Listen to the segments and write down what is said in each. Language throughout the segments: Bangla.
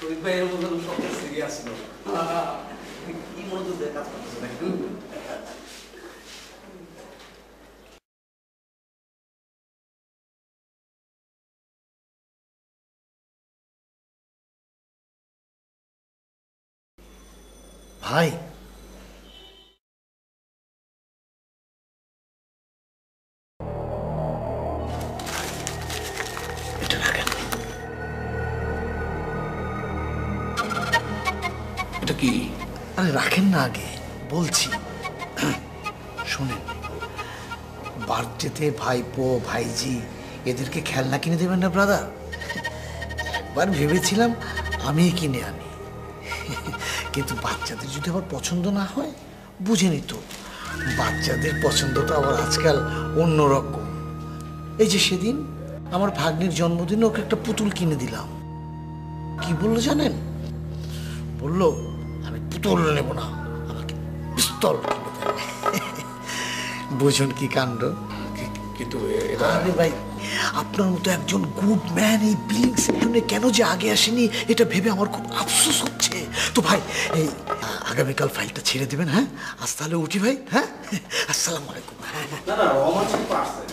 শরীফ ভাইয়ের মতো সব সিরিয়াস ছিল, কি মনোযোগ দিয়ে কাজ করতেছে দেখেন। ভাই এটা রাখেন। এটা কি? আরে রাখেন না, আগে বলছি। শুনেন, বার্থডেতে ভাইপো ভাইজি এদেরকে খেলনা কিনে দেবেন না ব্রাদার? একবার ভেবেছিলাম আমি কিনে আনি, কিন্তু বাচ্চাদের যদি আবার পছন্দ না হয়, বুঝেনি তো বাচ্চাদের পছন্দটা আবার আজকাল অন্যরকম। এই যে সেদিন আমার ভাগ্নির জন্মদিনে ওকে একটা পুতুল কিনে দিলাম। কি বললো জানেন? বললো আমি পুতুল নেব না, আমাকে পিস্তল কিনে দেন। বুঝুন কি কাণ্ড। কিন্তু এটা আরে ভাই, আপনার মতো একজন গুড ম্যান এই বিলিং সেকশনে কেন যে আগে আসেনি এটা ভেবে আমার খুব আফসোস হচ্ছে। তো ভাই এই আগামীকাল ফাইলটা ছেড়ে দেবেন? হ্যাঁ, আজ তাহলে উঠি ভাই। হ্যাঁ, আসসালামু আলাইকুম। না না, রহমান সাহেব তো আসছে।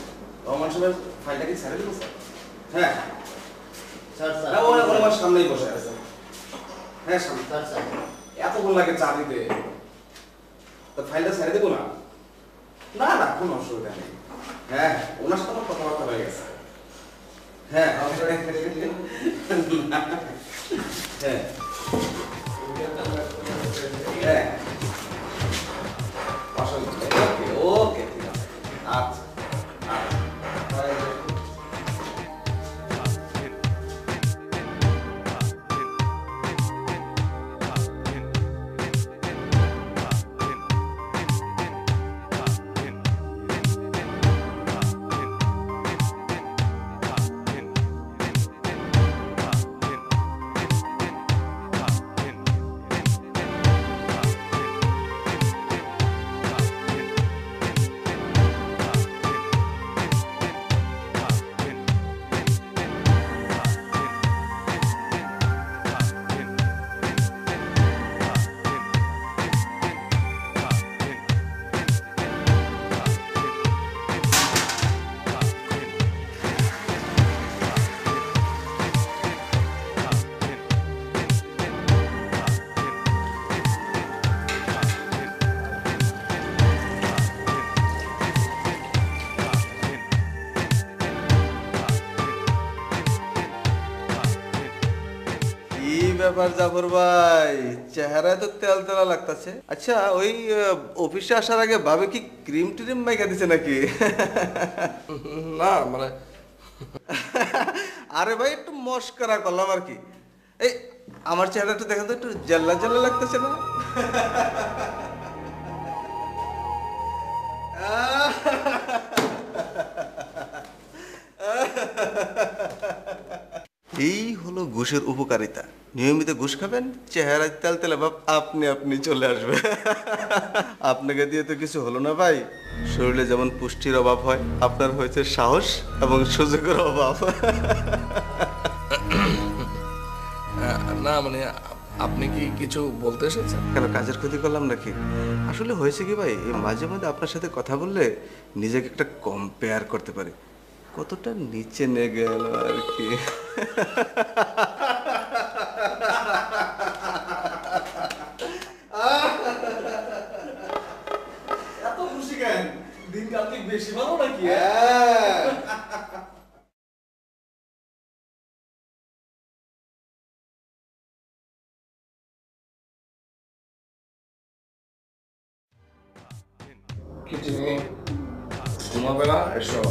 রহমান সাহেবের ফাইলটা কি ছেড়ে দেবো স্যার? হ্যাঁ স্যার স্যার না, ওরা আমার সামনেই বসে আছে। হ্যাঁ সামনে। স্যার স্যার এতক্ষণ লাগে চা দিতে, তো ফাইলটা ছেড়ে দেবো না? না না, কোনো অসুবিধা নেই। হ্যাঁ, ওনার সাথে আমার কথাবার্তা হয়ে গেছে। হ্যাঁ হ্যাঁ হ্যাঁ, ওকে ওকে, ঠিক আছে। আচ্ছা ব্যাপার জাফর ভাই, চেহারায় তো তেল তেলা লাগতেছে। আচ্ছা, ওই অফিসে আসার আগে ভাবে কি ক্রিম ট্রিম মাইকা দিছে নাকি? না মানে আরে ভাই, একটু মস্করা করলাম আর কি। এই আমার চেহারা একটু দেখেন তো, একটু জেল্লা জেল্লা লাগতেছে না? এই হলো ঘুষের উপকারিতা। নিয়মিত ঘুষ খাবেন, চেহারায় তেল তেলে ভাব আপনি আপনি চলে আসবে। আপনাকে দিয়ে তো কিছু হলো না ভাই। শরীরে যেমন পুষ্টির অভাব হয়, আপনার হয়েছে সাহস এবং সুযোগের অভাব। না মানে আপনি কি কিছু বলতে এসেছেন? কেন, কাজের ক্ষতি করলাম নাকি? আসলে হয়েছে কি ভাই, এই মাঝে মধ্যে আপনার সাথে কথা বললে নিজেকে একটা কম্পেয়ার করতে পারি, কতটা নিচে নিয়ে গেল আর কি। এত খুশি কেন? দিনকাল কি বেশি ভালো নাকি? কি তুমি ঘুমাবে না? এসো।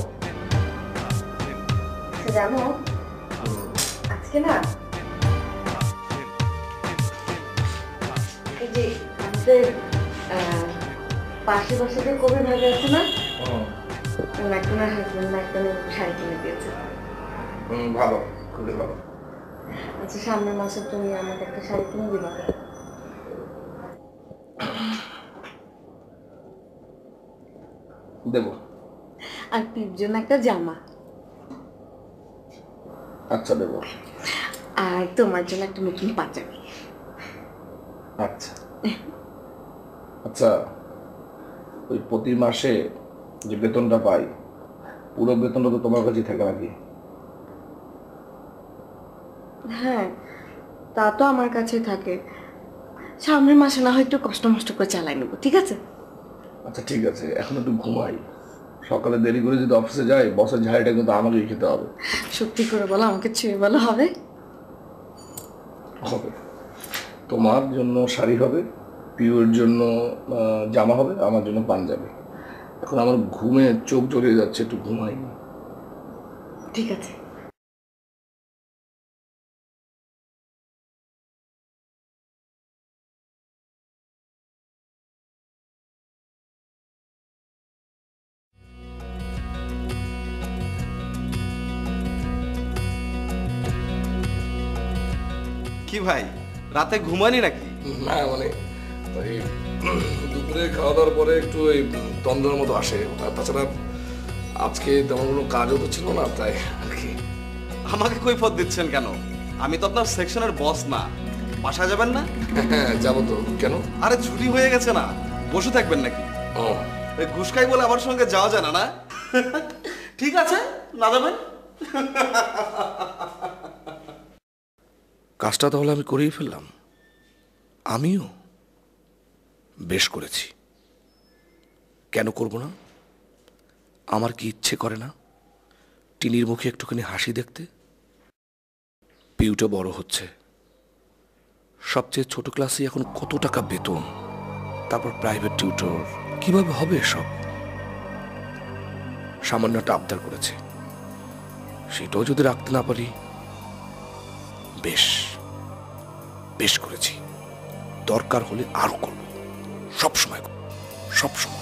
জানো আজকে না এই যে আমাদের পাশে পাশে যে কবি ভাই আছে না, ওনার হাজবেন্ড একটা শাড়ি কিনে দিয়েছে। ভালো, খুবই ভালো। আচ্ছা, সামনের মাসে তুমি আমাকে একটা শাড়ি কিনে দিবা? দেব। আর পির জন্য একটা জামা। আচ্ছা দেব। আর তোমার জন্য একটা নতুন পাঞ্জাবি। আচ্ছা আচ্ছা, ওই প্রতি মাসে যে বেতনটা পাই পুরো বেতনটা তো তোমার কাছেই থাকে নাকি? হ্যাঁ, তা তো আমার কাছেই থাকে। সামনের মাসে না হয় একটু কষ্ট মষ্ট করে চালাই নেবো, ঠিক আছে? আচ্ছা ঠিক আছে, এখন একটু ঘুমাই, সকালে দেরি করে যদি অফিসে যাই বসের ঝাড়িটা কিন্তু আমাকেই খেতে হবে। সত্যি করে বলো, আমাকে ছুঁয়ে বলো, হবে? হবে, তোমার জন্য শাড়ি হবে, পিওর জন্য জামা হবে, আমার জন্য পাঞ্জাবি। এখন আমার ঘুমে চোখ জ্বলিয়ে যাচ্ছে, একটু ঘুমাই। ঠিক আছে। কি ভাই, রাতে ঘুমানি নাকি? না মানে ওই দুপুরে খাওয়া দাওয়ার পরে একটু ওই তন্দ্রার মতো আসে, আর তাছাড়া আজকে তেমন কোনো কাজও তো ছিল না, তাই আর কি। আমাকে কৈফিয়ত দিচ্ছেন কেন? আমি তো আপনার সেকশনের বস না। বাসায় যাবেন না? হ্যাঁ যাবো তো, কেন? আরে ছুটি হয়ে গেছে না, বসে থাকবেন নাকি? ও এই ঘুষ খাই বলে আমার সঙ্গে যাওয়া যায় না না? ঠিক আছে, না যাবেন। কাজটা তাহলে আমি করেই ফেললাম। আমিও বেশ করেছি, কেন করব না? আমার কি ইচ্ছে করে না টিনির মুখে একটুখানি হাসি দেখতে? পিউটা বড় হচ্ছে, সবচেয়ে ছোট ক্লাসে এখন কত টাকা বেতন, তারপর প্রাইভেট টিউটর, কিভাবে হবে এসব? সামান্য একটা আবদার করেছে, সেটাও যদি রাখতে না পারি। বেশ বেশ করেছি, দরকার হলে আরো করব, সবসময় করব, সবসময়।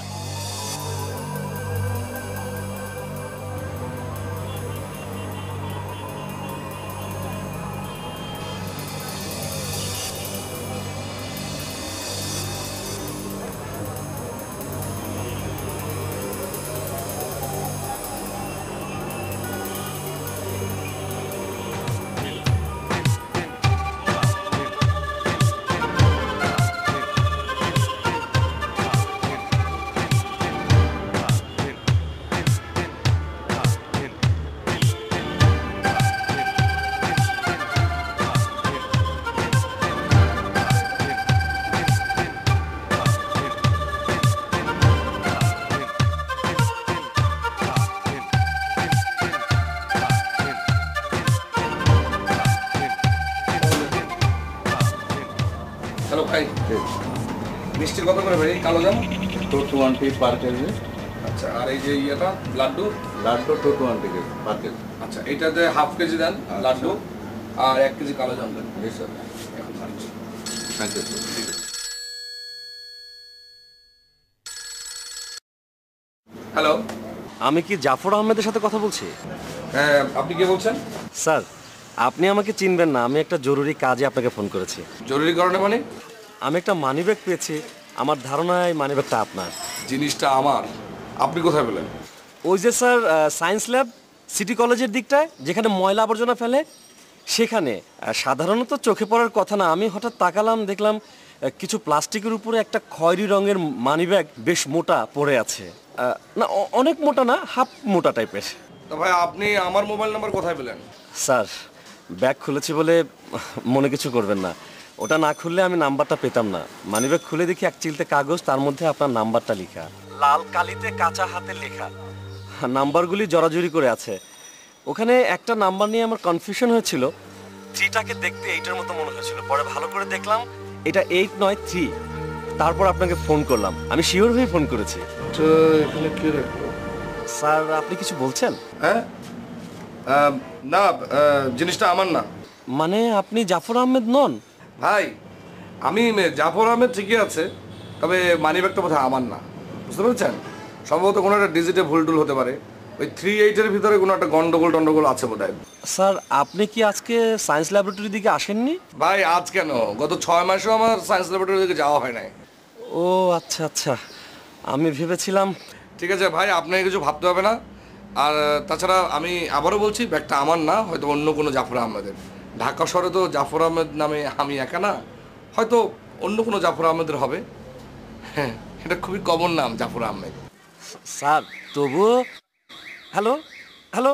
হ্যালো ভাই, মিষ্টির কত করে ভাই? কালো জাম 220 per kg. আচ্ছা, আর এই যে ইয়েটা লাড্ডু? Laddu 220 per kg. আচ্ছা, এইটাতে হাফ কেজি দেন লাড্ডু, আর 1 কেজি কালো জাম দেন। Yes sir. এখন খাচ্ছি। Thank you sir. হ্যালো, আমি কি জাফর আহমেদের সাথে কথা বলছি? হ্যাঁ, আপনি কে বলছেন? স্যার, আপনি আমাকে চিনবেন না, আমি একটা জরুরি কাজে আপনাকে ফোন করেছি। জরুরি কারণে মানে? আমি একটা মানিব্যাগ পেয়েছি, আমার ধারণা এই মানিব্যাগটা আপনার। জিনিসটা আমার, আপনি কোথায় পেলেন? ওই যে স্যার সায়েন্স ল্যাব সিটি কলেজের দিকটায় যেখানে ময়লা আবর্জনা ফেলে সেখানে। সাধারণত চোখে পড়ার কথা না, আমি হঠাৎ তাকালাম, দেখলাম কিছু প্লাস্টিকের উপরে একটা খয়েরি রঙের মানিব্যাগ বেশ মোটা পড়ে আছে। না অনেক মোটা না, হাফ মোটা টাইপের। তা ভাই আপনি আমার মোবাইল নাম্বার কোথায় পেলেন? স্যার, ব্যাগ খুলেছি বলে মনে কিছু করবেন না, ওটা না খুললে আমি নাম্বারটা পেতাম না। মানিব্যাগ খুলে দেখি এক চিলতে কাগজ, তার মধ্যে আপনার নাম্বারটা লেখা, লাল কালিতে কাঁচা হাতে লেখা। নাম্বারগুলি জড়াজড়ি করে আছে। ওখানে একটা নাম্বার নিয়ে আমার কনফিউশন হয়েছিল, 3টাকে দেখতে 8-এর মতো মনে হয়েছিল, পরে ভালো করে দেখলাম এটা 8 নয় 3। তারপর আপনাকে ফোন করলাম, আমি শিওর হয়ে ফোন করেছি। এখানে কে রাখলো? স্যার, আপনি কিছু বলছেন? হ্যাঁ, না, জিনিসটা আমার না। মানে আপনি জাফর আহমেদ নন? ভাই, আমি জাফর আহমেদ ঠিকই আছে, তবে মানিব্যাগটা বোধহয় আমার না, বুঝতে পেরেছেন? সম্ভবত কোনো একটা ডিজিটে ভুল টুল হতে পারে, ওই 3-8-এর ভিতরে কোনো একটা গন্ডগোল আছে বোধহয়। স্যার, আপনি কি আজকে সায়েন্স ল্যাবরেটরির দিকে আসেননি? ভাই আজ কেন, গত 6 মাসেও আমার সায়েন্স ল্যাবরেটরির দিকে যাওয়া হয় নাই। ও আচ্ছা আচ্ছা, আমি ভেবেছিলাম। ঠিক আছে ভাই, আপনাকে কিছু ভাবতে হবে না। আর তাছাড়া আমি আবারও বলছি, ব্যাগটা আমার না, হয়তো অন্য কোনো জাফর আহমেদের। ঢাকা শহরে তো জাফর আহমেদ নামে আমি একা না, হয়তো অন্য কোনো জাফর আহমেদের হবে। হ্যাঁ, এটা খুবই কমন নাম, জাফর আহমেদ। স্যার তবুও হ্যালো হ্যালো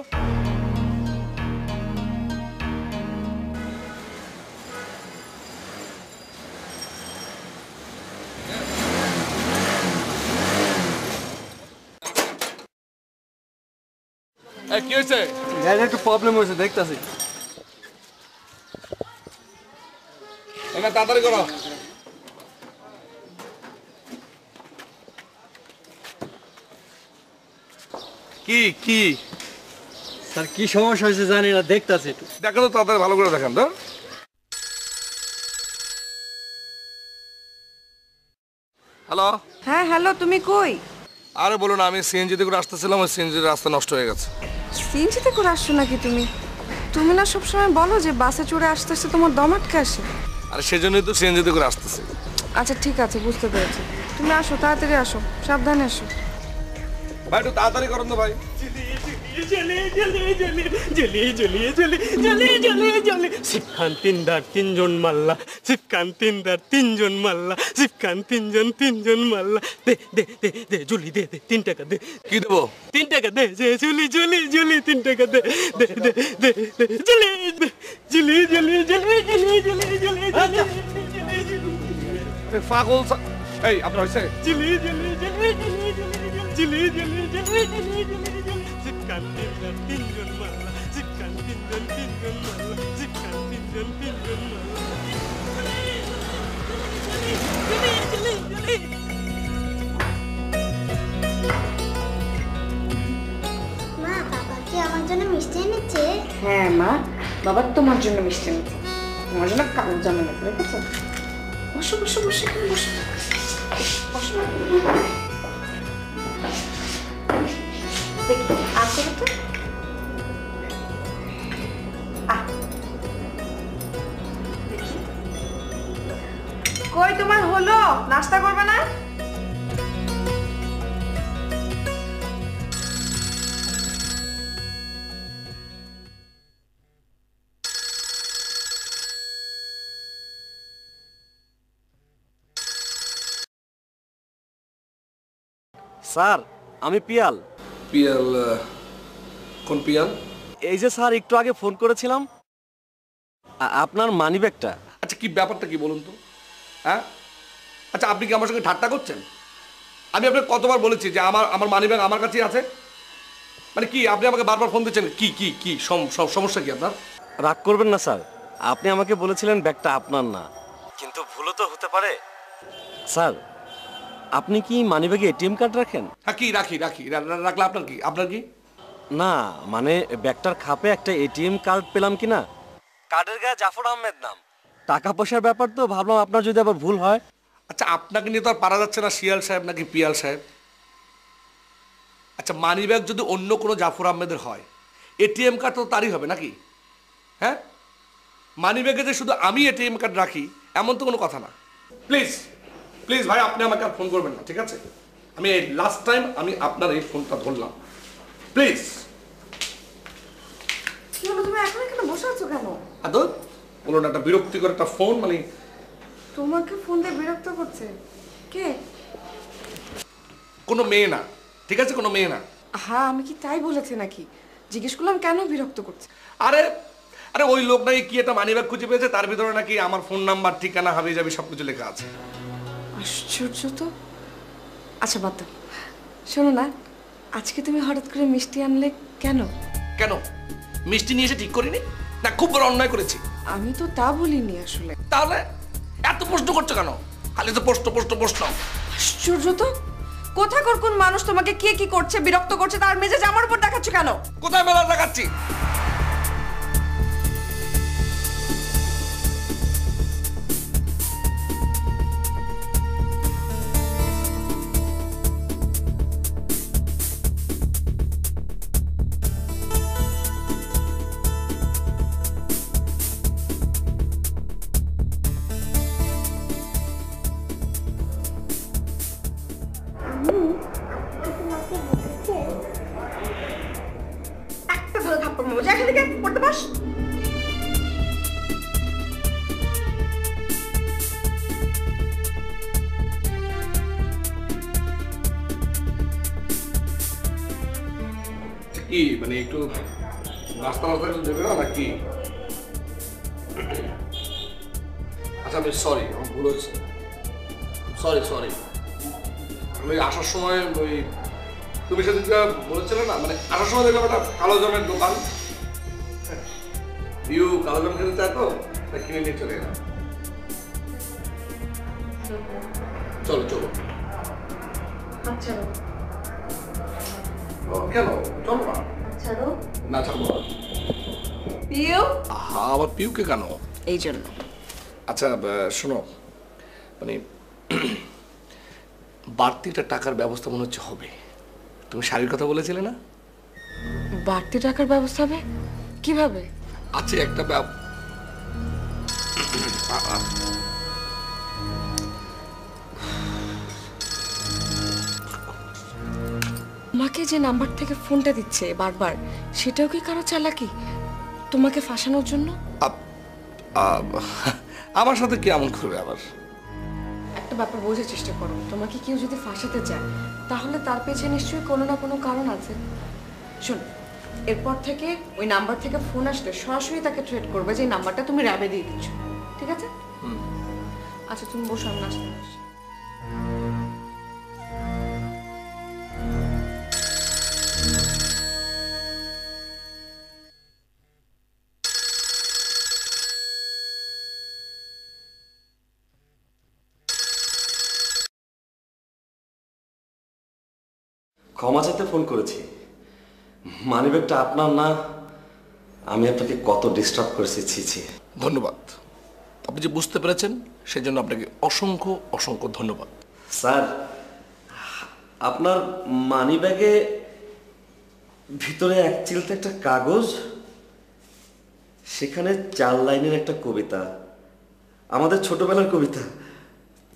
কি হয়েছে? একটু প্রবলেম হয়েছে, দেখতেছি। তাড়াতাড়ি করো। কি কি স্যার কি সমস্যা হয়েছে জানি না, দেখতাছি একটু। দেখো তো তাড়াতাড়ি, ভালো করে দেখান তো। হ্যালো। হ্যাঁ হ্যালো, তুমি কই? আরে বলো না, আমি সিএনজিতে করে আসতেছিলাম, ওই সিএনজির রাস্তা নষ্ট হয়ে গেছে। সিএনজিতে করে আসছো নাকি তুমি? তুমি না সবসময় বলো যে বাসে চড়ে আসতে আসতে তোমার দম আটকে আসে। আরে সেজন্যই তো সিএনজিতে করে আসতেছি। আচ্ছা ঠিক আছে, বুঝতে পেরেছি। তুমি আসো, তাড়াতাড়ি আসো, সাবধানে আসো। ভাই একটু তাড়াতাড়ি করুন তো ভাই। সিফখান তিনদার তিনজন মাল্লা, সিফখান তিনদার তিনজন মাল্লা, সিফখান তিনজন মাল্লা। দে দে দে দে জুলি, দে দে 3 টাকা দে। কি দেবো? 3 টাকা দে। যে জুলি জুলি জুলি 3 টাকা দে। দে দে দে দে Julie Julie Julie Julie Julie Julie Julie আরে পাগল এই আপনার হয়েছে? Julie Julie Julie Julie Julie Julie Julie Julie Julie সিফখান তিনদার তিনজন মাল্লা, সিফখান তিনজন মাল্লা, সিফখান তিনজন মাল্লা। মা, বাবা কি আমার জন্য মিষ্টি এনেছে? হ্যাঁ মা, বাবা তোমার জন্য মিষ্টি এনেছে, তোমার জন্য কাগজ জামা এনেছে, দেখেছো? বসো বসো বসো বসো বসো। দেখি আসলে তো কই তোমার হলো? নাস্তা করবে না? স্যার আমি পিয়াল। পিয়াল? কোন পিয়াল? এই যে স্যার একটু আগে ফোন করেছিলাম, আপনার মানিব্যাগটা। আচ্ছা কি ব্যাপারটা কি বলুন তো? হ্যাঁ, আচ্ছা আপনি কি আমার সঙ্গে ঠাট্টা করছেন? আমি আপনাকে কতবার বলেছি যে আমার মানিব্যাগ আমার কাছেই আছে। মানে কি আপনি আমাকে বারবার ফোন দিচ্ছেন? কি কি কি সমস্যা কি আপনার? রাগ করবেন না স্যার, আপনি আমাকে বলেছিলেন ব্যাগটা আপনার না, কিন্তু ভুলও তো হতে পারে। স্যার আপনি কি মানিব্যাগে এটিএম কার্ড রাখেন? হ্যাঁ কি রাখি রাখি রাখলে আপনার কি? আপনার কি? না মানে ব্যাগটার খাপে একটা এটিএম কার্ড পেলাম কি না, কার্ডের গায়ে জাফর আহমেদ নাম। টাকা পয়সার ব্যাপার তো, ভাবলাম আপনার যদি আবার ভুল হয়। আচ্ছা আপনাকে নিয়ে তো আর পারা যাচ্ছে না শিয়াল সাহেব নাকি পিয়াল সাহেব। আচ্ছা মানিব্যাগ যদি অন্য কোনো জাফর আহমেদের হয়, এটিএম কার্ড তো তারই হবে নাকি? হ্যাঁ, মানিব্যাগে যে শুধু আমি এটিএম কার্ড রাখি এমন তো কোনো কথা না। প্লিজ প্লিজ ভাই, আপনি আমাকে আর ফোন করবেন না, ঠিক আছে? আমি এই লাস্ট টাইম আমি আপনার এই ফোনটা ধরলাম, প্লিজ। কি হলো, তুমি এখন এখানে বসে আছো কেন? আদর বলুন, একটা বিরক্তিকর একটা ফোন, মানে তোমাকে ফোন দিয়ে বিরক্ত করছে কে? কোনো মেয়ে না, ঠিক আছে? কোনো মেয়ে না। হ্যাঁ আমি কি তাই বলেছি নাকি? জিজ্ঞেস করলাম কেন বিরক্ত করছে। আরে আরে ওই লোক নাকি কি একটা মানিব্যাগ খুঁজে পেয়েছে, তার ভিতরে নাকি আমার ফোন নাম্বার, ঠিকানা, হাবি যাবি সবকিছু লেখা আছে। আশ্চর্য তো। আচ্ছা বাদ দাও, শোনো না, আজকে তুমি হঠাৎ করে মিষ্টি আনলে কেন? কেন মিষ্টি নিয়ে এসে ঠিক করিনি না? খুব বড় অন্যায় করেছি? আমি তো তা বলিনি আসলে। তাহলে এত প্রশ্ন করছো কেন? খালি তো প্রশ্ন প্রশ্ন প্রশ্ন। আশ্চর্য তো, কোথাকার কোন মানুষ তোমাকে কে কি করছে, বিরক্ত করছে, তার মেজাজ আমার উপর দেখাচ্ছ কেন? কোথায় মেলা দেখাচ্ছি? একটা ধরে থাপ্পড় মারবো, যা এখান থেকে পড়তে বস। কি মানে একটু নাস্তা মাস্তা কিছু দেবে না নাকি? আচ্ছা আমি সরি, আমার ভুল হচ্ছে, সরি। আমি আসার সময় ওই তুমি সেদিনকে বলেছিলে না, মানে আসার সময় দেখলাম একটা কালো জামের দোকান, ইউ কালো জাম খেতে চায় তো, তাই কিনে নিয়ে চলে গেলাম। চলো আচ্ছা কেন চলো না? না ছাড়বো না। পিউ আবার পিউকে কেন? এই জন্য। আচ্ছা শোনো, মানে বাড়তিটা টাকার ব্যবস্থা মনে হচ্ছে হবে। তুমি শাড়ির কথা বলেছিলে না? বাড়তি টাকার ব্যবস্থা হবে কিভাবে? আছে একটা তোমাকে যে নাম্বার থেকে ফোনটা দিচ্ছে বারবার, সেটাও কি কারো চালাকি তোমাকে ফাঁসানোর জন্য? আমার সাথে কি এমন করবে আবার? একটা ব্যাপার বোঝার চেষ্টা করো, তোমাকে কেউ যদি ফাঁসাতে চায় তাহলে তার পেছনে নিশ্চয়ই কোনো না কোনো কারণ আছে। শোন, এরপর থেকে ওই নাম্বার থেকে ফোন আসলে সরাসরি তাকে থ্রেট করবে যে এই নাম্বারটা তুমি র্যাবে দিয়ে দিচ্ছ, ঠিক আছে? আচ্ছা তুমি বসো, আমি নাস্তা করছি। ক্ষমা চাইতে ফোন করেছি। মানিব্যাগটা আপনার না, আমি আপনাকে কত ডিস্টার্ব করেছি। ছি। ধন্যবাদ, আপনি যে বুঝতে পেরেছেন সেজন্য আপনাকে অসংখ্য ধন্যবাদ। স্যার, আপনার মানিব্যাগে ভিতরে এক চিলতে একটা কাগজ, সেখানে 4 লাইনের একটা কবিতা, আমাদের ছোটবেলার কবিতা।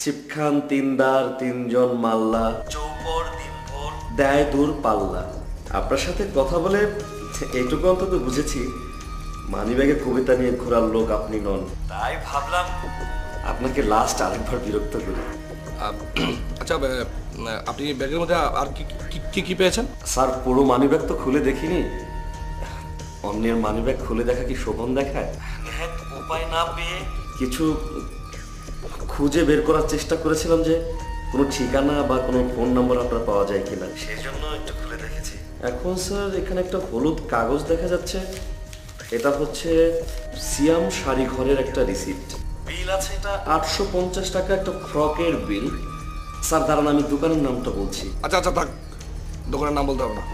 চিপখান তিনদার তিনজন মাল্লা, চৌপর দিনভর দেয় দূর পাল্লা। আপনার সাথে কথা বলে এইটুকু অন্তত বুঝেছি মানিব্যাগে কবিতা নিয়ে ঘোরার লোক আপনি নন। তাই ভাবলাম আপনাকে লাস্ট আরেকবার বিরক্ত করি। আচ্ছা আপনি ব্যাগের মধ্যে আর কি পেয়েছেন? স্যার, পুরো মানিব্যাগ তো খুলে দেখিনি। অন্যের মানিব্যাগ খুলে দেখা কি শোভন দেখায়? উপায় না পেয়ে কিছু খুঁজে বের করার চেষ্টা করেছিলাম যে কোনো ঠিকানা বা কোনো ফোন নাম্বার আপনার পাওয়া যায় কিনা, সেই জন্য একটু খুলে দেখেছি। এখন স্যার এখানে একটা হলুদ কাগজ দেখা যাচ্ছে, এটা হচ্ছে সিয়াম শাড়ি ঘরের একটা রিসিপ্ট। বিল আছে, এটা 850 টাকা একটা ফ্রকের বিল। স্যার দাঁড়ান, আমি দোকানের নামটা বলছি। আচ্ছা থাক, দোকানের নাম বলতে হবে না।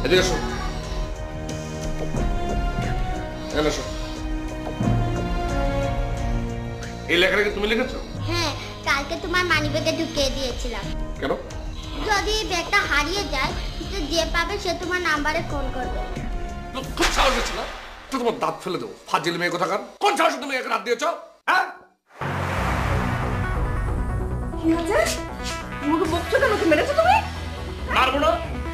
এদিকে এসো, এসো। এই লেখাটা কি তুমি লিখেছো? হ্যাঁ, কালকে তোমার মানিব্যাগে ঢুকিয়ে দিয়েছিলাম। কেন? যদি ব্যাগটা হারিয়ে যায় তো যে পাবে সে তোমার নাম্বারে ফোন করবে। খুব সাহস হচ্ছে না তো, তোমার দাঁত ফেলে দেবো। ফাজিল মেয়ে কোথাকার, কোন সাহসে তুমি একে রাত দিয়েছ? হ্যাঁ, কি হয়েছে? মুখে বকছো কেন? কি মেরেছো তুমি? মারবো না,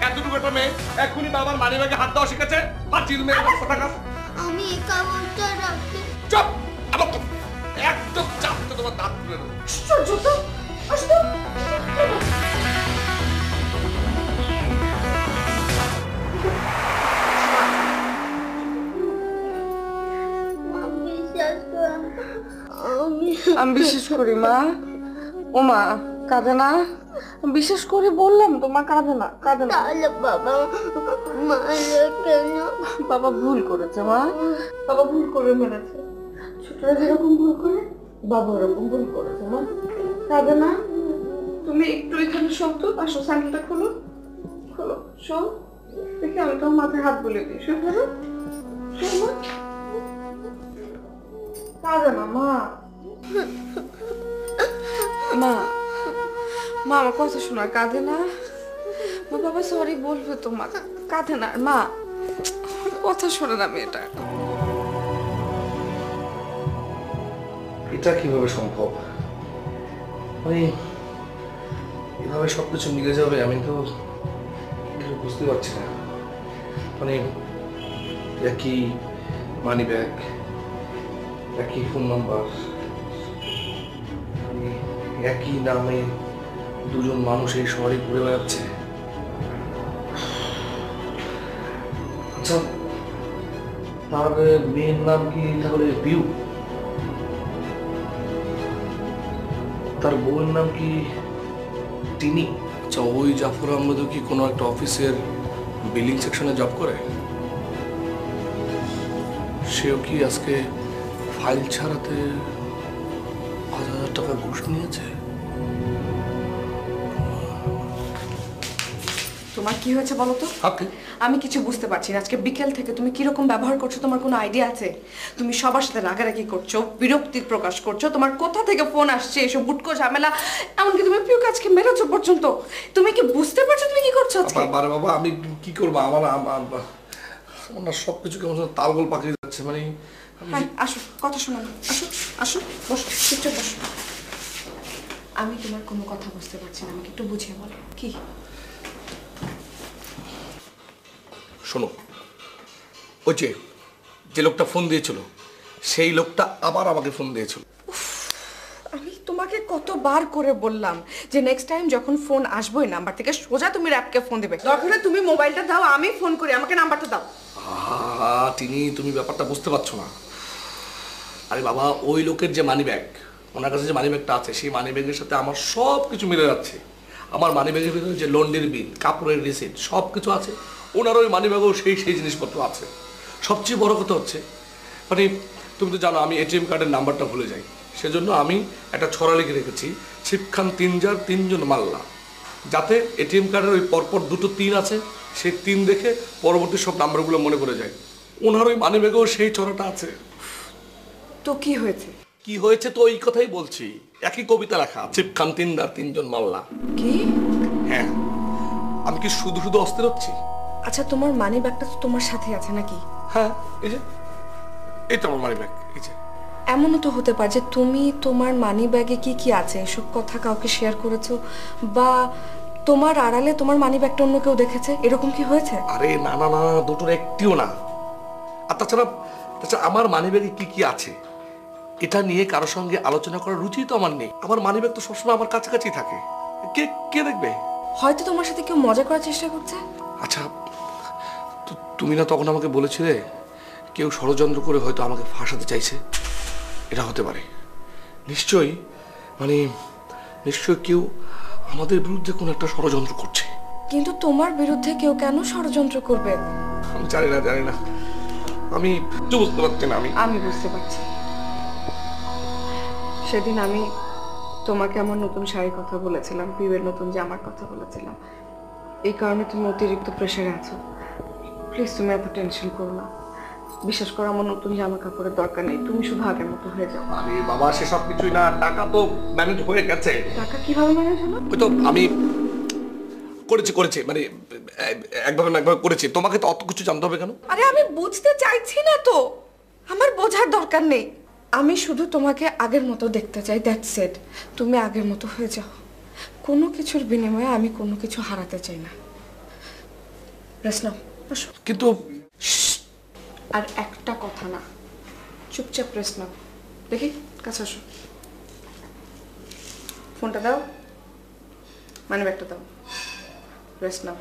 এতটুকু একটা মেয়ে এক্ষুনি বাবার মানিব্যাগে হাত দেওয়া শিখেছে। ফাজিল মেয়ে কোথাকার। আমি এই কাগজটা রাখতে। চুপ, আবার একদম চাপতে তোমার দাঁত ফেলে দেবো। আশ্চর্য তো, আসো আমি বিশ্বাস করি মা। ও মা, কাঁদে না? বিশ্বাস করে বললাম তো মা, কাঁদে না। তাহলে বাবা মারলো কেন? বাবা ভুল করেছে মা, বাবা ভুল করে মেরেছে। ছোটরা যেরকম ভুল করে বাবা ওরকম ভুল করেছে মা। কাঁদে না? তুমি একটু এখানে শো তো, আসো, স্যান্ডেলটা খোলো, শো দেখি, আমি তোমার মাথায় হাত বুলিয়ে দিই। শো মা, কাঁদে না মা। মা আমার কথা শোনা, কাঁদে না মা। বাবা সরি বলবে তো মা, কাঁদে না মা। কথা শোনে না মেয়েটা। এটা কিভাবে সম্ভব? মানে এভাবে সবকিছু মিলে যাবে আমি তো কিছু বুঝতে পারছি না। মানে একই মানি ব্যাগ, একই ফোন নাম্বার, একই নামে দুজন মানুষ এই শহরে ঘুরে বেড়াচ্ছে। আচ্ছা, তার মেয়ের নাম কি তাহলে পিউ? তার বউয়ের নাম কি টিনি? আচ্ছা, ওই জাফর আহমেদও কি কোনো একটা অফিসের বিলিং সেকশনে জব করে? সেও কি আজকে ফাইল ছাড়াতে 5,000 টাকা ঘুষ নিয়েছে? তোমার কি হয়েছে বলো তো? আমি কিছু বুঝতে পারছি না। আজকে বিকেল থেকে তুমি কিরকম ব্যবহার করছো তোমার কোনো আইডিয়া আছে? তুমি সবার সাথে রাগারাগি করছো, বিরক্তি প্রকাশ করছো, তোমার কোথা থেকে ফোন আসছে, এসব বুটকো ঝামেলা, এমনকি তুমি পিউকে আজকে মেরেছো পর্যন্ত। তুমি কি বুঝতে পারছো তুমি কি করছো আজকে? বাবা আমি কি করবো? আমার সবকিছু কেমন তালগোল পাকিয়ে যাচ্ছে। মানে আসো, কথা শোনাবো। আসো আসো, বসো, চুপচাপ বসো। আমি তোমার কোনো কথা বুঝতে পারছি না, আমাকে একটু বুঝিয়ে বলো কি। শোনো, ওই যে লোকটা ফোন দিয়েছিল সেই লোকটা আবার আমাকে ফোন দিয়েছিল। আমি তোমাকে কতবার করে বললাম যে নেক্সট টাইম যখন ফোন আসবে ওই নাম্বার থেকে সোজা তুমি র‍্যাপকে ফোন দিবে। দরকার হলে তুমি মোবাইলটা দাও, আমি ফোন করি, আমাকে নাম্বারটা দাও। টিনি, তুমি ব্যাপারটা বুঝতে পারছো না। আরে বাবা, ওই লোকের যে মানি ব্যাগ, ওনার কাছে যে মানি ব্যাগটা আছে, সেই মানি ব্যাগের সাথে আমার সব কিছু মিলে যাচ্ছে। আমার মানি ব্যাগের ভিতরে যে লন্ড্রির বিল, কাপড়ের রিসিট সব কিছু আছে। ওনার ওই মানি ব্যাগেও সেই জিনিসপত্র আছে। সবচেয়ে বড় কথা হচ্ছে, মানে তুমি তো জানো আমি এটিএম কার্ডের নাম্বারটা ভুলে যাই, সেজন্য আমি একটা ছড়া লিখে রেখেছি, ছিপখান 3 3 মাল্লা, যাতে এটিএম কার্ডের ওই পরপর 2 3 আছে, সেই 3 দেখে পরবর্তী সব নাম্বারগুলো মনে পড়ে যায়। ওনার ওই মানি ব্যাগেও সেই ছড়াটা আছে। তো কি হয়েছে? কি হয়েছে তো ওই কথাই বলছি, একই কবিতা লেখা, ছিপখান 3 মাল্লা। কি? হ্যাঁ, আমি কি শুধু শুধু অস্থির হচ্ছি? আচ্ছা, তোমার মানি ব্যাগটা তো তোমার সাথে আছে নাকি? হ্যাঁ, এই যে এটা আমার মানি ব্যাগ। এই যে এমনও তো হতে পারে যে তুমি তোমার মানি ব্যাগে কি কি আছে এসব কথা কাউকে শেয়ার করেছো, বা তোমার আড়ালে তোমার মানি ব্যাগটা অন্য কেউ দেখেছে, এরকম কি হয়েছে? আরে না না না, দুটোর একটিও না। আর তাছাড়া আমার মানি ব্যাগে কি কি আছে এটা নিয়ে কারোর সঙ্গে আলোচনা করার রুচি তো আমার নেই। আমার মানি ব্যাগ তো সবসময় আমার কাছাকাছি থাকে, কে কে দেখবে? হয়তো তোমার সাথে কেউ মজা করার চেষ্টা করছে। আচ্ছা, তুমি না তখন আমাকে বলেছিলে কেউ ষড়যন্ত্র করে হয়তো আমাকে ফাঁসাতে চাইছে? এটা হতে পারে নিশ্চয়ই, মানে নিশ্চয়ই কেউ আমাদের বিরুদ্ধে কোনো একটা ষড়যন্ত্র করছে। কিন্তু তোমার বিরুদ্ধে কেউ কেন ষড়যন্ত্র করবে? আমি জানি না, আমি বুঝতে পারছি না। আমি বুঝতে পারছি। সেদিন আমি তোমাকে আমার নতুন শাড়ির কথা বলেছিলাম, পিউয়ের নতুন জামার কথা বলেছিলাম, এই কারণে তুমি অতিরিক্ত প্রেশারে আছো। প্লিজ তুমি এত টেনশন করো না। বিশেষ করে আমার নতুন জামা কাপড়ের দরকার নেই, তুমি শুধু আগের মতো হয়ে যাও। আরে বাবা, সেসব কিছুই না, টাকা তো ম্যানেজ হয়ে গেছে। টাকা কিভাবে ম্যানেজ হলো? ওই তো আমি করেছি, মানে একভাবে না একভাবে করেছি। তোমাকে তো অত কিছু জানতে হবে কেন? আরে আমি বুঝতে চাইছি না তো, আমার বোঝার দরকার নেই। আমি শুধু তোমাকে আগের মতো দেখতে চাই, দ্যাটস ইট। তুমি আগের মতো হয়ে যাও। কোনো কিছুর বিনিময়ে আমি কোনো কিছু হারাতে চাই না। রসনা, আসো। কিন্তু আর একটা কথা না, চুপচাপ রেস্ট নাও। দেখি, কাছে আসো। ফোনটা দাও, মানি ব্যাগটা দাও, রেস্ট নাও।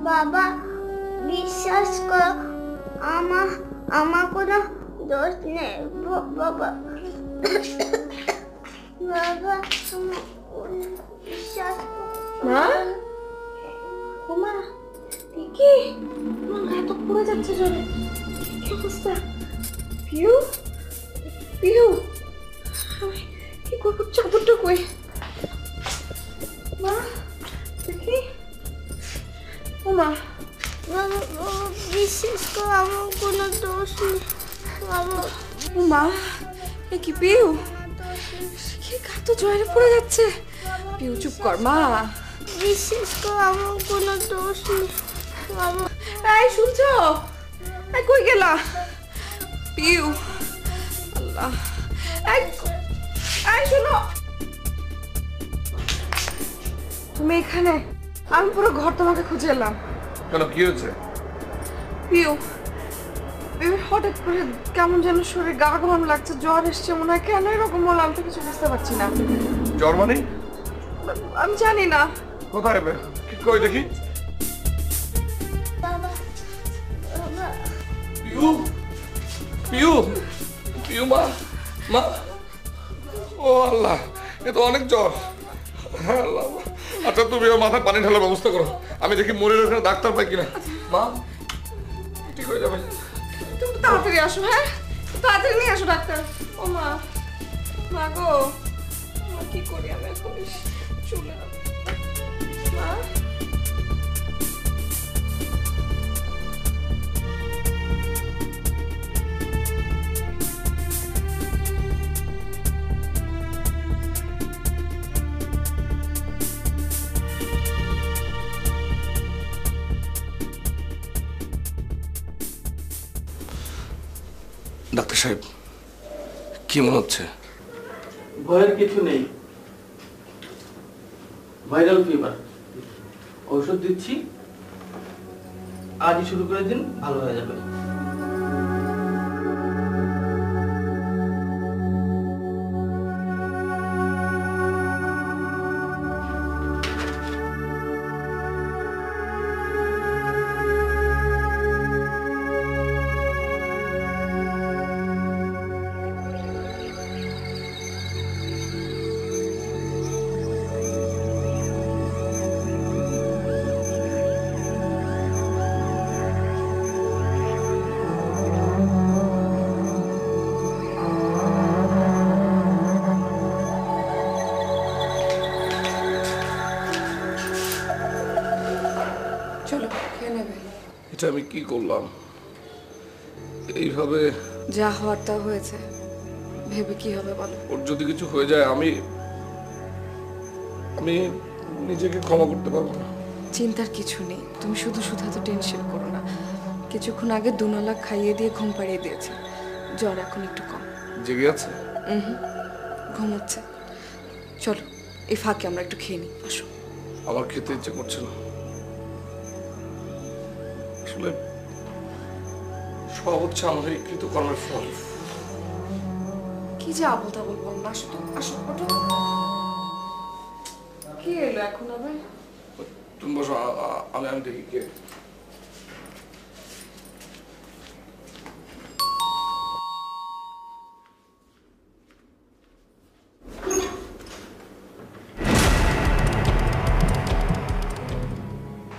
বাবা, বিশ্বাস করো, আমার কোনো দোষ নেই বাবা। বাবা, বিশ্বাস মা, ওমা, কি তোমার গা তো পুড়ে যাচ্ছে জলে, কি অবস্থা? পিউ, কি করবো? চাদরটা কই? মা, দেখি। ওমা, বাবা, বিশ্বাস করো, আমার কোনো দোষ নেই বাবা। মা, এ কি পিউ? কি গা তো জলে পড়ে যাচ্ছে। পিউ চুপ কর মা। বিশ্বাস করো, আমার কোনো দোষ নেই। এই শুনছো? এই কই গেলা? পিউ, আল্লাহ, এই শোনো, তুমি এখানে? আমি পুরো ঘর তোমাকে খুঁজে এলাম। কেন, কি হয়েছে? পিউ, পিউ হঠাৎ করে কেমন যেন শরীর গা গরম লাগছে, জ্বর এসছে মনে হয়। কেন এরকম হলো আমি তো কিছু বুঝতে পারছি না। জ্বর মানে? আমি জানি না। কোথায়? কই দেখি। পিউ, পিউ, পিউ, মা, মা, ও আল্লাহ, এ তো অনেক জ্বর। হ্যাঁ আল্লাহ। আচ্ছা তুমি ওর মাথায় পানি ঢালার ব্যবস্থা করো, আমি দেখি মনের ওখানে ডাক্তার পাই কিনা। মা ঠিক হয়ে যাবে। তুমি তাড়াতাড়ি আসো। হ্যাঁ, তাড়াতাড়ি নিয়ে আসো ডাক্তার। ও মা, মা গো, কি করি আমি এখন? চলে না মা। ডাক্তার সাহেব, কি মনে হচ্ছে? ভয়ের কিছু নেই, ভাইরাল ফিভার। ঔষধ দিচ্ছি, আজই শুরু করে দিন, ভালো হয়ে যাবে। এটা আমি কি করলাম? এইভাবে যা হওয়ার তা হয়েছে, ভেবে কি হবে বলো? ওর যদি কিছু হয়ে যায় আমি নিজেকে ক্ষমা করতে পারবো না। চিন্তার কিছু নেই, তুমি শুধু শুধু এত টেনশন করো না। কিছুক্ষণ আগে দুনালা খাইয়ে দিয়ে ঘুম পাড়িয়ে দিয়েছে, জ্বর এখন একটু কম। জেগে আছে? ঘুমোচ্ছে। চলো এই ফাঁকে আমরা একটু খেয়ে নিই, আসো। আমার খেতে ইচ্ছে করছে না আসলে, সব হচ্ছে আমার এই কৃতকর্মের ফল। কি যে আবল তাবল বল না, আসো তো, আসো, ওঠো। কি এলো এখন আবার? তুমি বসো, আমি দেখি কে।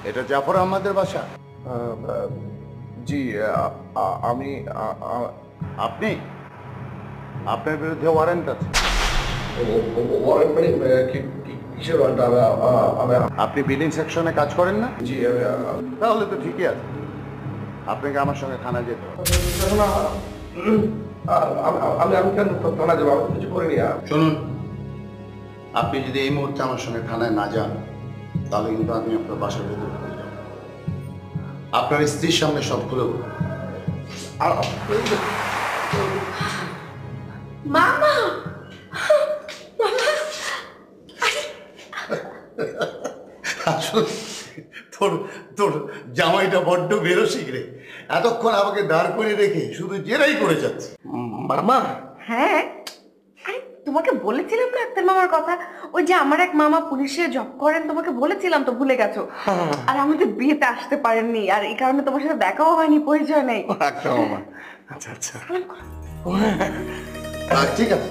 এটা জাফর আহমদের বাসা? জি, আমি। আপনি? আপনার বিরুদ্ধে ওয়ারেন্ট আছে। ওয়ারেন্ট মানে কিসের ওয়ারেন্ট? আপনি বিলিং সেকশনে কাজ করেন না? জি। তাহলে তো ঠিকই আছে, আপনাকে আমার সঙ্গে থানায় যেতে হবে। আমি কেন থানা যাবো? আমি কিছু করিনি। শুনুন, আপনি যদি এই মুহূর্তে আমার সঙ্গে থানায় না যান তাহলে কিন্তু আমি আপনার বাসার ভেতরে ঢুকে যাব। আপনার স্ত্রীর সামনে সব খুলে বলুন। মামা, আসলে তোর জামাইটা বড্ড বেরসিক রে, এতক্ষণ আমাকে দাঁড় করে রেখে শুধু জেরাই করে যাচ্ছে। মামা? হ্যাঁ, আরে তোমাকে বলেছিলাম না আক্তার মামার কথা, ওই যে আমার এক মামা পুলিশে জব করেন, তোমাকে বলেছিলাম তো, ভুলে গেছো? আর আমাদের বিয়েতে আসতে পারেননি, আর এই কারণে তোমার সাথে দেখাও হয়নি, পরিচয় নেই। আক্তার মামা? আচ্ছা আচ্ছা, ঠিক আছে।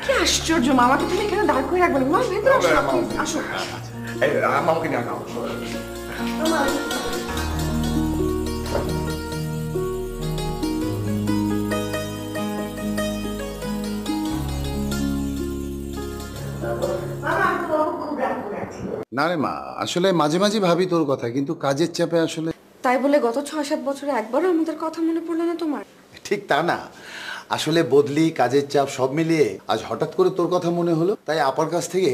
কি আশ্চর্য, মামাকে তুমি এখানে দাঁড় করে রাখবে? মা ভেতরে আসো, আসো। মামাকে নিয়ে আসো। না রে মা, আসলে মাঝে মাঝে ভাবি তোর কথা, কিন্তু কাজের চাপে আসলে। তাই বলে গত ৬-৭ বছরে একবারও আমাদের কথা মনে পড়লো না তোমার? ঠিক তা না, আসলে বদলি, কাজের চাপ সব মিলিয়ে আজ হঠাৎ করে তোর কথা মনে হলো, তাই আপার কাছ থেকে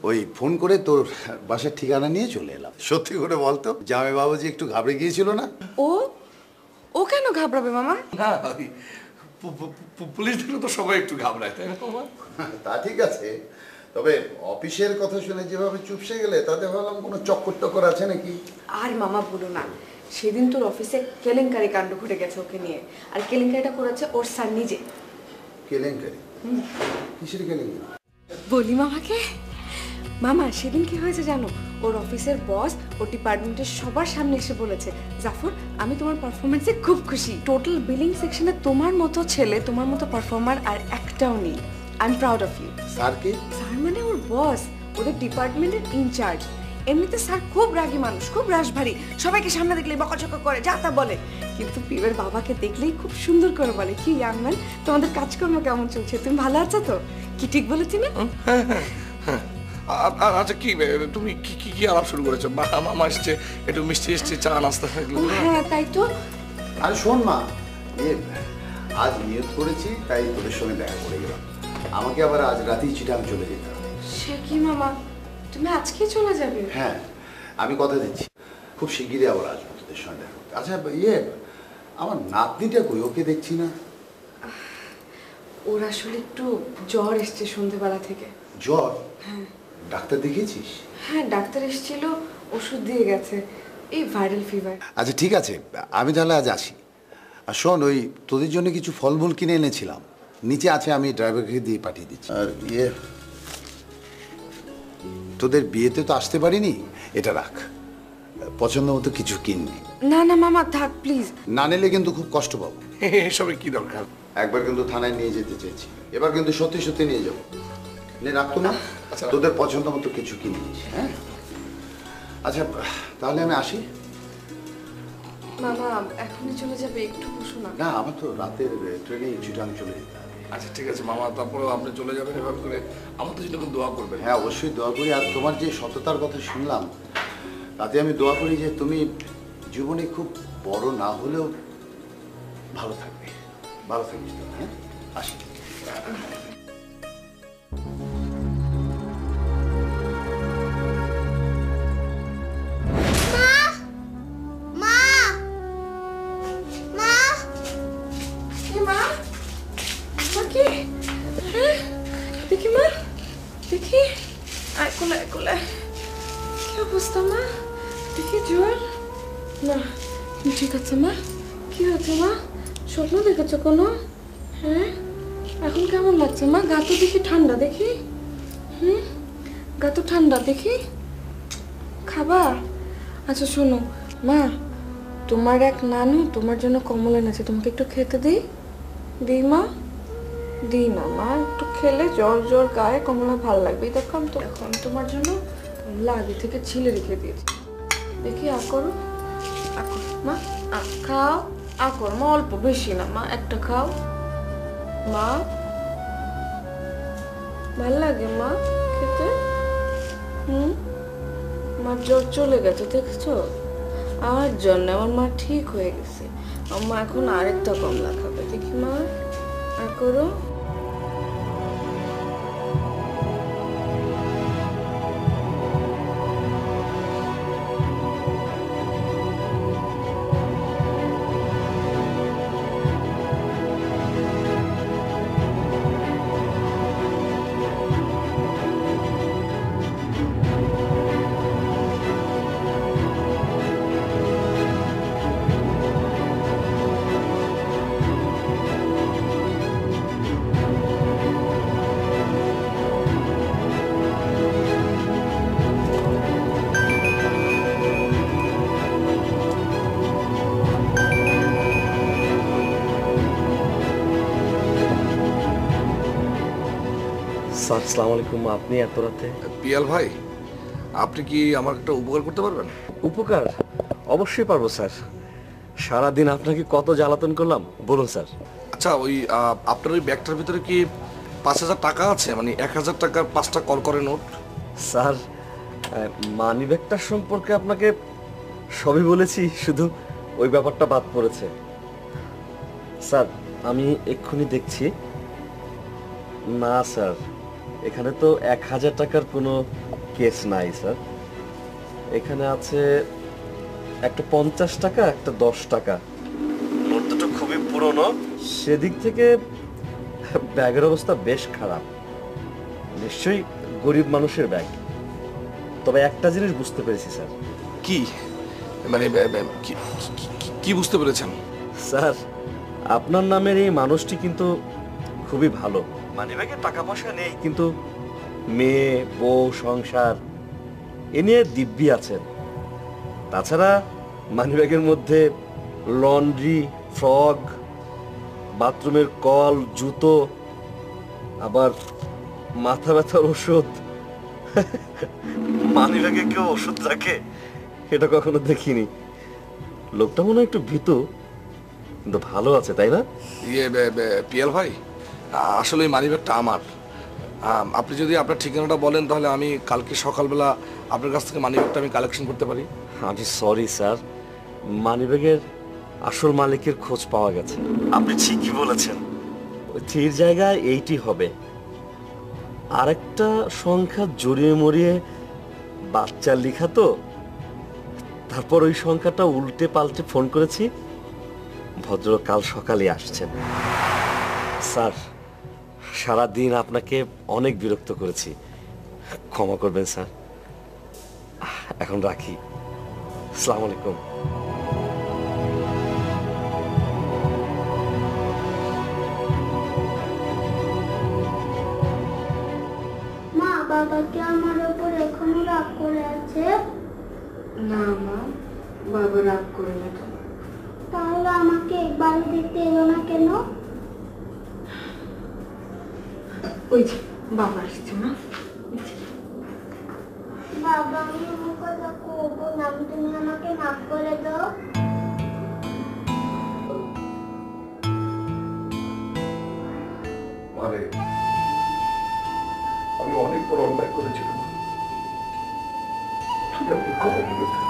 ওই ফোন করে তোর বাসার ঠিকানা নিয়ে চলে এলাম। সত্যি করে বলতো, জামাই বাবুজি একটু ঘাবড়ে গিয়েছিল না? ও কেন ঘাবড়াবে মামা? না, পুলিশ দেখলে তো সবাই একটু ঘাবড়ায়, তাই না মামা? তা ঠিক আছে, তবে অফিসের কথা শুনে যেভাবে চুপসে গেলে তাতে ভাবলাম কোনো চক্কর টক্কর আছে নাকি। আর মামা বলো না, সেদিন তোর অফিসে কেলেঙ্কারি কাণ্ড ঘটে গেছে ওকে নিয়ে, আর কেলেঙ্কারিটা করেছে ওর স্যার নিজে। কেলেঙ্কারি? কিসের কেলেঙ্কারি? বলি মামাকে। মামা সেদিন কি হয়েছে জানো? ওর অফিসের বস ওর ডিপার্টমেন্টের সবার সামনে এসে বলেছে, জাফর আমি তোমার পারফরমেন্সে খুব খুশি, টোটাল বিলিং সেকশনে তোমার মতো ছেলে, তোমার মতো পারফর্মার আর একটাও নেই। I am proud of you. Sir কে? স্যার মানে ওর বস, ওদের ডিপার্টমেন্টের ইনচার্জ। এমনিতে স্যার খুব রাগী মানুষ, খুব রাশভারী, সবাইকে সামনে দেখলেই বকাঝকা করে, যা তা বলে। কিন্তু পিবের বাবাকে দেখলেই খুব সুন্দর করে বলে, কি ইয়াং ম্যান তোমাদের কাজকর্ম কেমন চলছে, তুমি ভালো আছো তো? কি ঠিক বলেছি না? আচ্ছা, কি তুমি কি কি কি আলাপ শুরু করেছো? মামা এসছে, একটু মিষ্টি এসছে, চা নাস্তা। হ্যাঁ তাই তো। আরে শোন মা, আজ নিয়ত করেছি তাই তোদের সঙ্গে দেখা করে গেলাম। আমাকে আবার আজ রাতেই চিটাং চলে যেতে হবে। সে কি মামা, তুমি আজকে চলে যাবে? হ্যাঁ, আমি কথা দিচ্ছি খুব শিগগিরই আবার আসবো তোদের সঙ্গে দেখা করতে। আচ্ছা আমার নাতনিটা কই, ওকে দেখছি না। ওর আসলে একটু জ্বর এসছে সন্ধ্যেবেলা থেকে। জ্বর? হ্যাঁ। ডাক্তার দেখিয়েছিস? হ্যাঁ ডাক্তার এসেছিল, ওষুধ দিয়ে গেছে, এই ভাইরাল ফিভার। আচ্ছা ঠিক আছে, আমি তাহলে আজ আসি। আর শোন, ওই তোদের জন্য কিছু ফলমূল কিনে এনেছিলাম, নিচে আছে, আমি ড্রাইভারকে দিয়ে পাঠিয়ে দিচ্ছি। আর তোদের বিয়েতে তো আসতে পারিনি, এটা রাখ, পছন্দ মতো কিছু কিননি। না না মামা থাক প্লিজ। না নিলে কিন্তু খুব কষ্ট পাবো। এসবের কি দরকার? একবার কিন্তু থানায় নিয়ে যেতে চেয়েছি, এবার কিন্তু সত্যি সত্যি নিয়ে যাবো। রাখতো না, তোদের পছন্দ মতো কিছু কিনিস। হ্যাঁ আচ্ছা, তাহলে আমি আসি। মামা এখনই চলে যাবে? একটু বসো না। না, আমার তো রাতের ট্রেনে চিটাং চলে যেতে হবে। আচ্ছা ঠিক আছে মামা, তারপরে আপনি চলে যাবেন, এভাবে করে আমাদের জন্য দোয়া করবেন। হ্যাঁ অবশ্যই দোয়া করি। আর তোমার যে সততার কথা শুনলাম, তাতে আমি দোয়া করি যে তুমি জীবনে খুব বড় না হলেও ভালো থাকবে। ভালো থাকিস তো। হ্যাঁ আসি। দেখি মা, দেখি, কোলে কোলে, কি অবস্থা মা? দেখি জ্বর? না ঠিক আছে মা। কি হয়েছে মা? স্বপ্ন দেখেছো কোনো? হ্যাঁ এখন কেমন লাগছে মা? গা তো দেখি ঠান্ডা, দেখি। গা তো ঠান্ডা, দেখি। খাবার? আচ্ছা শোনো মা, তোমার এক নানু তোমার জন্য কমলা এনেছে, তোমাকে একটু খেতে দিই? দিই মা? দিই না মা, একটু খেলে জ্বর জ্বর গায়ে কমলা ভালো লাগবে। দেখো আমি তো এখন তোমার জন্য কমলা আগে থেকে ছিলে রেখে দিয়েছি, দেখি আ করো, মা খাও, আ করো মা, অল্প বেশি না মা, একটা খাও মা। ভাল লাগে মা খেতে? মার জ্বর চলে গেছে দেখছো? আমার জন্য আমার মা ঠিক হয়ে গেছে। আমার মা এখন আরেকটা কমলা খাবে, দেখি মা আ করো। স্যার আসসালামু আলাইকুম, আপনি এত রাতে? পিয়াল ভাই, আপনি কি আমার একটা উপকার করতে পারবেন? উপকার? অবশ্যই পারবো স্যার। সারাদিন আপনাকে কত জ্বালাতন করলাম, বলুন স্যার। আচ্ছা ওই আপনার ওই ব্যাগটার ভিতরে কি 5,000 টাকা আছে? মানে 1,000 টাকার 5টা কল করে নোট। স্যার মানি ব্যাগটার সম্পর্কে আপনাকে সবই বলেছি, শুধু ওই ব্যাপারটা বাদ পড়েছে। স্যার আমি এক্ষুনি দেখছি। না স্যার, এখানে তো 1000 টাকার কোনো কেস নাই স্যার। এখানে আছে একটা 50 টাকা, একটা 10 টাকা। নোট দুটো খুবই পুরনো, সেদিক থেকে ব্যাগের অবস্থা বেশ খারাপ। নিশ্চয়ই গরিব মানুষের ব্যাগ। তবে একটা জিনিস বুঝতে পেরেছি স্যার। কি মানে কি বুঝতে পেরেছেন? স্যার, আপনার নামের এই মানুষটি কিন্তু খুবই ভালো। মানিব্যাগে টাকা পয়সা নেই, কিন্তু মেয়ে, বউ, সংসার এ নিয়ে দিব্যি আছেন। তাছাড়া মানিব্যাগের মধ্যে লন্ড্রি, ফ্রক, বাথরুমের কল, জুতো, আবার মাথা ব্যথার ওষুধ। মানিব্যাগে কেউ ওষুধ রাখে এটা কখনো দেখিনি। লোকটা মনে হয় একটু ভীতু, কিন্তু ভালো আছে, তাই না? পিয়াল ভাই, আসলে এই মানিব্যাগটা আমার। আপনি যদি আপনার ঠিকানাটা বলেন তাহলে আমি কালকে সকালবেলা আপনার কাছ থেকে মানিব্যাগটা আমি কালেকশন করতে পারি। আমি সরি স্যার, মানিব্যাগের আসল মালিকের খোঁজ পাওয়া গেছে। আপনি ঠিকই বলেছেন, ওই 3 জায়গায় 80 হবে। আরেকটা সংখ্যা জড়িয়ে মরিয়ে বাচ্চার লেখা তো, তারপর ওই সংখ্যাটা উল্টে পাল্টে ফোন করেছি। ভদ্রলোক কাল সকালে আসছেন। স্যার, সারাদিন আপনাকে অনেক বিরক্ত করেছি, ক্ষমা করবেন স্যার। এখন রাখি। আসসালামু আলাইকুম। মা, বাবা কি আমার উপর এখনো রাগ করে আছে? না মা, বাবা রাগ করে না তো। তাহলে আমাকে একবার দেখতে এলো না কেন? ওই যে বাবা আসছে না। বাবা, আমি এমন কথা করবো না, তুমি আমাকে মাফ করে দাও। আরে আমি অনেক বড় অন্যায় করেছিলাম, তুই আমাকে ক্ষমা করে দে।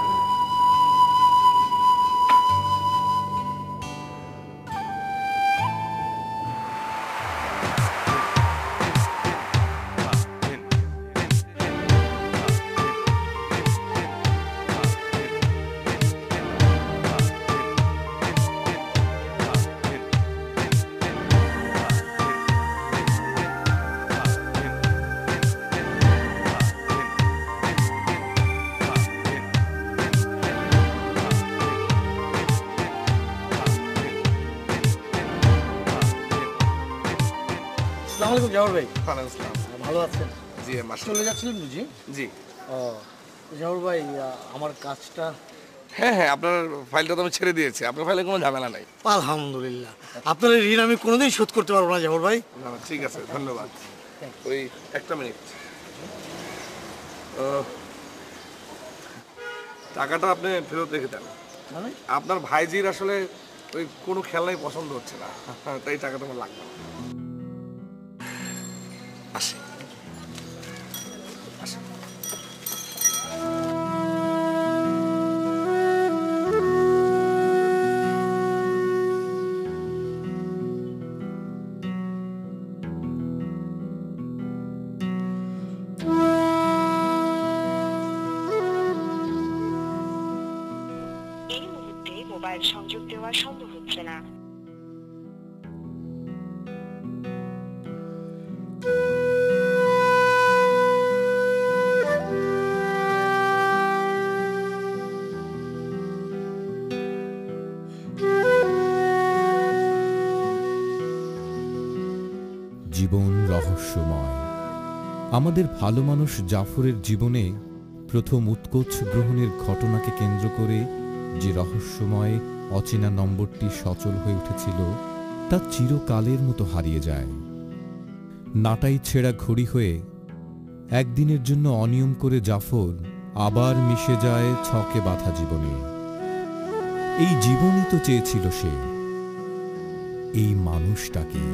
আসসালামু আলাইকুম জাফর ভাই। ওয়ালাইকুম আসসালাম। ভালো আছেন? জি মাস্টার। চলে যাচ্ছিলেন বুঝি? জি। ও জাফর ভাই, আমার কাজটা। হ্যাঁ হ্যাঁ, আপনার ফাইলটা তো আমি ছেড়ে দিয়েছি, আপনার ফাইলে কোনো ঝামেলা নাই। আলহামদুলিল্লাহ। আপনার এই ঋণ আমি কোনোদিন শোধ করতে পারবো না জাফর ভাই। না ঠিক আছে, ধন্যবাদ। ওই একটা মিনিট, টাকাটা আপনি ফেরত রেখে দেন। মানে আপনার ভাইজির আসলে ওই কোনো খেলনাই পছন্দ হচ্ছে না, তাই টাকাটা আমার লাগবে না। আসি আসি। এই মুহূর্তে মোবাইল সংযোগ দেওয়া সম্ভব হচ্ছে না। জীবন রহস্যময়। আমাদের ভালো মানুষ জাফরের জীবনে প্রথম উৎকোচ গ্রহণের ঘটনাকে কেন্দ্র করে যে রহস্যময় অচেনা নম্বরটি সচল হয়ে উঠেছিল তা চিরকালের মতো হারিয়ে যায়। নাটাই ছেঁড়া ঘড়ি হয়ে একদিনের জন্য অনিয়ম করে জাফর আবার মিশে যায় ছকে বাঁধা জীবনে। এই জীবনই তো চেয়েছিল সে, এই মানুষটাকে।